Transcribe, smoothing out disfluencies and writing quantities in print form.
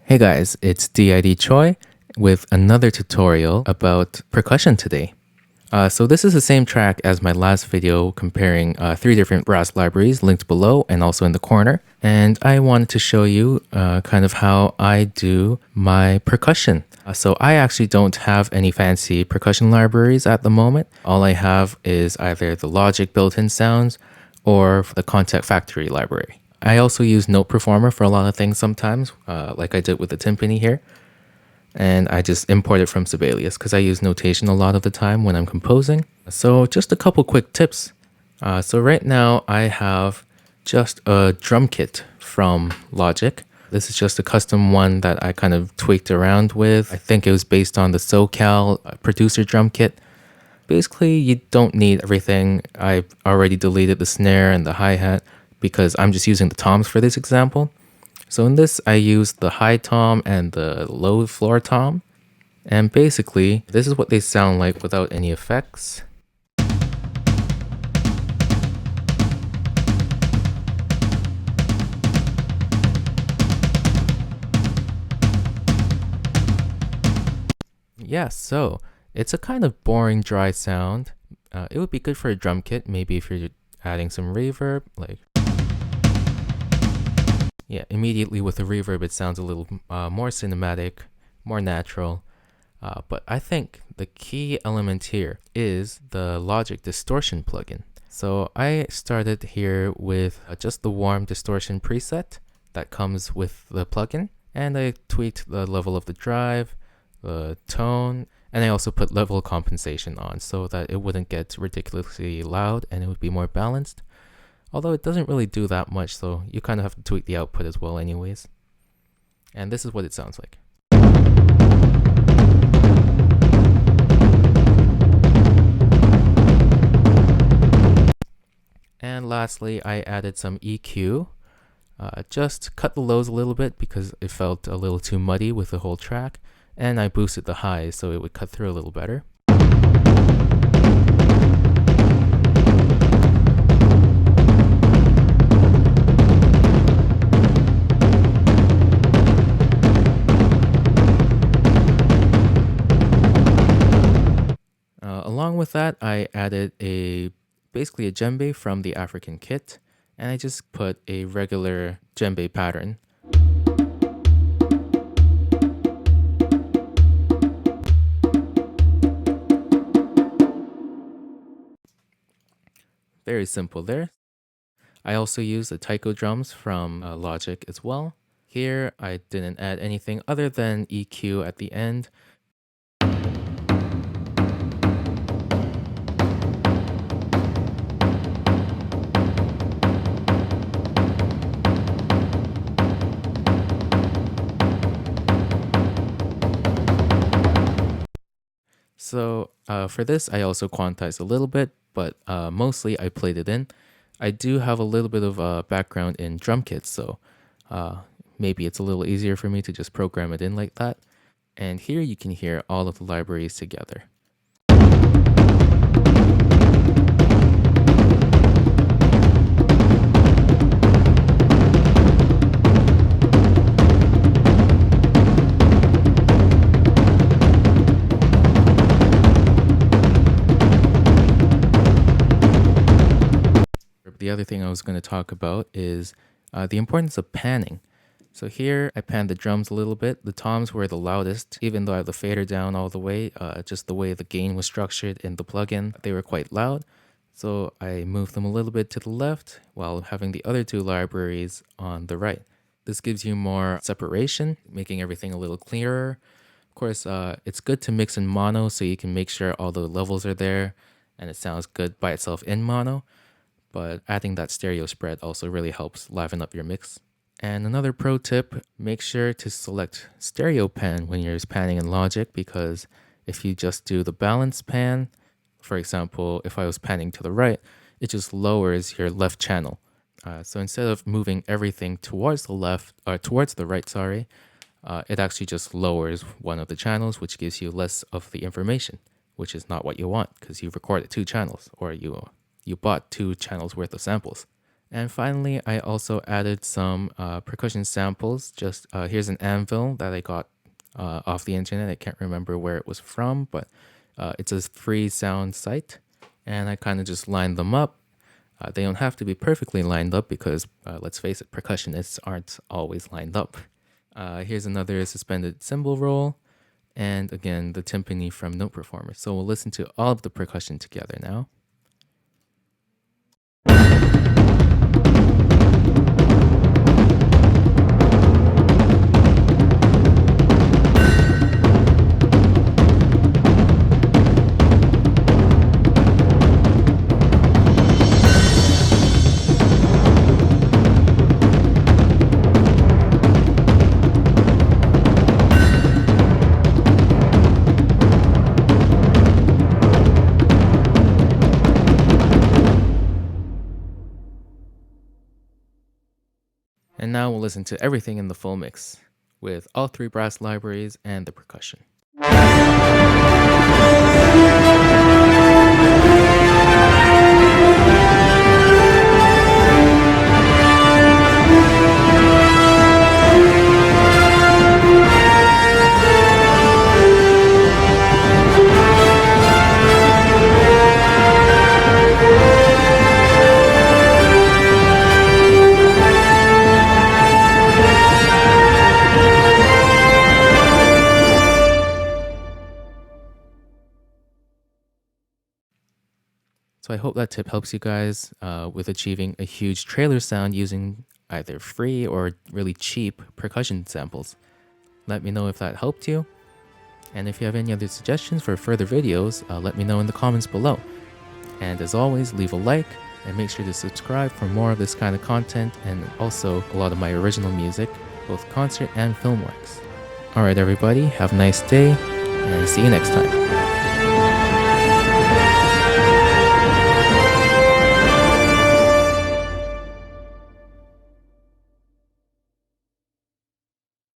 Hey guys, it's D.I.D. Choi with another tutorial about percussion today. So this is the same track as my last video comparing three different brass libraries linked below and also in the corner. And I wanted to show you kind of how I do my percussion. So I actually don't have any fancy percussion libraries at the moment. All I have is either the Logic built-in sounds or the Contact Factory library. I also use NotePerformer for a lot of things sometimes, like I did with the timpani here. And I just import it from Sibelius because I use notation a lot of the time when I'm composing. So just a couple quick tips. So right now I have just a drum kit from Logic. This is just a custom one that I kind of tweaked around with. I think it was based on the SoCal producer drum kit. Basically, you don't need everything. I've already deleted the snare and the hi-hat because I'm just using the toms for this example. So in this, I use the high tom and the low floor tom. And basically, this is what they sound like without any effects. Yeah, so it's a kind of boring, dry sound. It would be good for a drum kit, maybe if you're adding some reverb, like... Yeah, immediately with the reverb, it sounds a little more cinematic, more natural. But I think the key element here is the Logic Distortion plugin. So I started here with just the warm distortion preset that comes with the plugin. And I tweaked the level of the drive, the tone, and I also put level compensation on so that it wouldn't get ridiculously loud and it would be more balanced. Although it doesn't really do that much, so you kind of have to tweak the output as well anyways. And this is what it sounds like. And lastly, I added some EQ. Just cut the lows a little bit because it felt a little too muddy with the whole track. And I boosted the highs so it would cut through a little better. Along with that, I added basically a djembe from the African kit, and I just put a regular djembe pattern. Very simple there. I also used the Taikos drums from Logic as well. Here, I didn't add anything other than EQ at the end. So for this, I also quantized a little bit, but mostly I played it in. I do have a little bit of background in drum kits, so maybe it's a little easier for me to just program it in like that. And here you can hear all of the libraries together. The other thing I was going to talk about is the importance of panning. So here I panned the drums a little bit. The toms were the loudest, even though I have the fader down all the way. Just the way the gain was structured in the plugin, they were quite loud. So I moved them a little bit to the left while having the other two libraries on the right. This gives you more separation, making everything a little clearer. Of course, it's good to mix in mono so you can make sure all the levels are there and it sounds good by itself in mono. But adding that stereo spread also really helps liven up your mix. And another pro tip, make sure to select stereo pan when you're panning in Logic, because if you just do the balance pan, for example, if I was panning to the right, it just lowers your left channel. So instead of moving everything towards the left, or towards the right, sorry, it actually just lowers one of the channels, which gives you less of the information, which is not what you want because you've recorded two channels, or you bought two channels worth of samples. And finally, I also added some percussion samples. Just here's an anvil that I got off the internet. I can't remember where it was from, but it's a free sound site. And I kind of just lined them up. They don't have to be perfectly lined up because, let's face it, percussionists aren't always lined up. Here's another suspended cymbal roll. And again, the timpani from NotePerformer. So we'll listen to all of the percussion together now. And now we'll listen to everything in the full mix with all three brass libraries and the percussion. So I hope that tip helps you guys with achieving a huge trailer sound using either free or really cheap percussion samples. Let me know if that helped you. And if you have any other suggestions for further videos, let me know in the comments below. And as always, leave a like and make sure to subscribe for more of this kind of content and also a lot of my original music, both concert and film works. Alright everybody, have a nice day and see you next time.